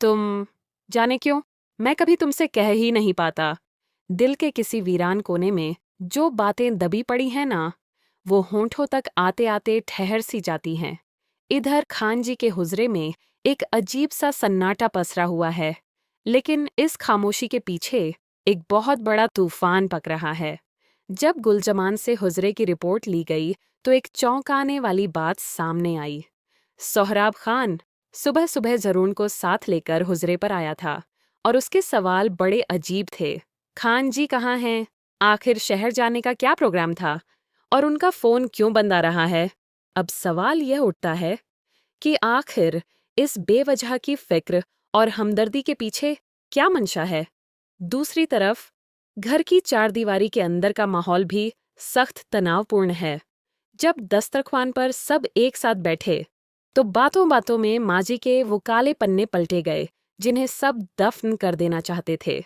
तुम जाने क्यों, मैं कभी तुमसे कह ही नहीं पाता। दिल के किसी वीरान कोने में जो बातें दबी पड़ी हैं ना, वो होंठों तक आते आते ठहर सी जाती हैं। इधर खान जी के हुजरे में एक अजीब सा सन्नाटा पसरा हुआ है, लेकिन इस खामोशी के पीछे एक बहुत बड़ा तूफान पक रहा है। जब गुलजमान से हुजरे की रिपोर्ट ली गई तो एक चौंकाने वाली बात सामने आई। सोहराब खान सुबह सुबह जरून को साथ लेकर हुजरे पर आया था और उसके सवाल बड़े अजीब थे। खान जी कहाँ हैं? आखिर शहर जाने का क्या प्रोग्राम था? और उनका फोन क्यों बंद आ रहा है? अब सवाल यह उठता है कि आखिर इस बेवजह की फिक्र और हमदर्दी के पीछे क्या मंशा है? दूसरी तरफ घर की चारदीवारी के अंदर का माहौल भी सख्त तनावपूर्ण है। जब दस्तरख्वान पर सब एक साथ बैठे तो बातों बातों में माजी के वो काले पन्ने पलटे गए जिन्हें सब दफन कर देना चाहते थे।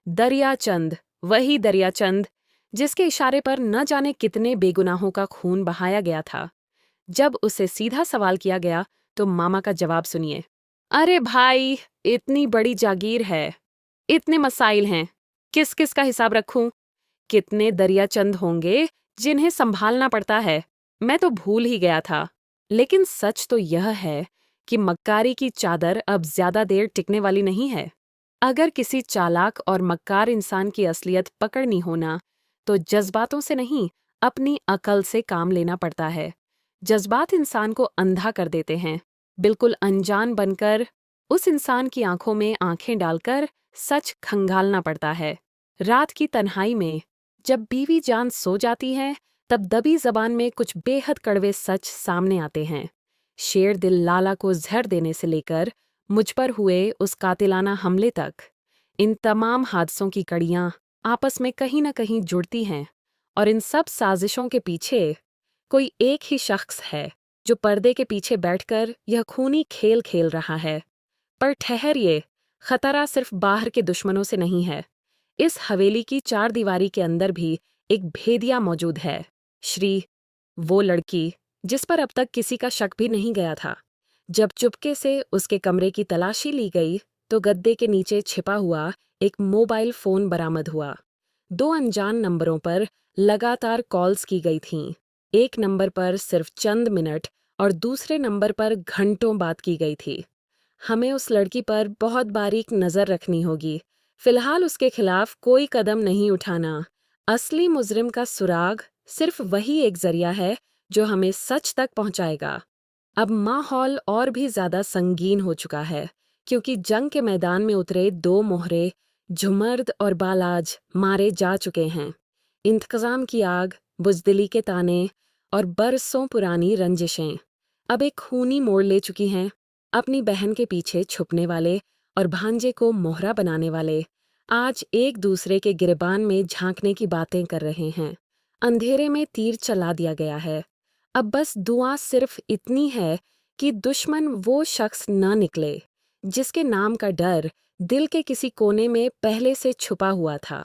दरियाचंद, वही दरियाचंद जिसके इशारे पर न जाने कितने बेगुनाहों का खून बहाया गया था। जब उसे सीधा सवाल किया गया तो मामा का जवाब सुनिए। अरे भाई, इतनी बड़ी जागीर है, इतने मसाइल हैं, किस किस का हिसाब रखूं? कितने दरियाचंद होंगे जिन्हें संभालना पड़ता है, मैं तो भूल ही गया था। लेकिन सच तो यह है कि मक्कारी की चादर अब ज्यादा देर टिकने वाली नहीं है। अगर किसी चालाक और मक्कार इंसान की असलियत पकड़नी होना तो जज्बातों से नहीं, अपनी अकल से काम लेना पड़ता है। जज्बात इंसान को अंधा कर देते हैं। बिल्कुल अनजान बनकर उस इंसान की आंखों में आंखें डालकर सच खंगालना पड़ता है। रात की तन्हाई में जब बीवी जान सो जाती है तब दबी जबान में कुछ बेहद कड़वे सच सामने आते हैं। शेर दिल लाला को जहर देने से लेकर मुझ पर हुए उस कातिलाना हमले तक, इन तमाम हादसों की कड़ियां आपस में कहीं न कहीं जुड़ती हैं और इन सब साजिशों के पीछे कोई एक ही शख्स है जो पर्दे के पीछे बैठकर यह खूनी खेल खेल रहा है। पर ठहरिए, खतरा सिर्फ बाहर के दुश्मनों से नहीं है। इस हवेली की चारदीवारी के अंदर भी एक भेदिया मौजूद है। श्री, वो लड़की जिस पर अब तक किसी का शक भी नहीं गया था। जब चुपके से उसके कमरे की तलाशी ली गई तो गद्दे के नीचे छिपा हुआ एक मोबाइल फोन बरामद हुआ। 2 अनजान नंबरों पर लगातार कॉल्स की गई थीं। एक नंबर पर सिर्फ चंद मिनट और दूसरे नंबर पर घंटों बात की गई थी। हमें उस लड़की पर बहुत बारीक नजर रखनी होगी। फिलहाल उसके खिलाफ कोई कदम नहीं उठाना। असली मुजरिम का सुराग सिर्फ वही एक जरिया है जो हमें सच तक पहुंचाएगा। अब माहौल और भी ज्यादा संगीन हो चुका है क्योंकि जंग के मैदान में उतरे 2 मोहरे झुमर्द और बालाज मारे जा चुके हैं। इंतकाम की आग, बुजदिली के ताने और बरसों पुरानी रंजिशें अब एक खूनी मोड़ ले चुकी हैं। अपनी बहन के पीछे छुपने वाले और भांजे को मोहरा बनाने वाले आज एक दूसरे के गिरबान में झांकने की बातें कर रहे हैं। अंधेरे में तीर चला दिया गया है। अब बस दुआ सिर्फ इतनी है कि दुश्मन वो शख्स न निकले जिसके नाम का डर दिल के किसी कोने में पहले से छुपा हुआ था।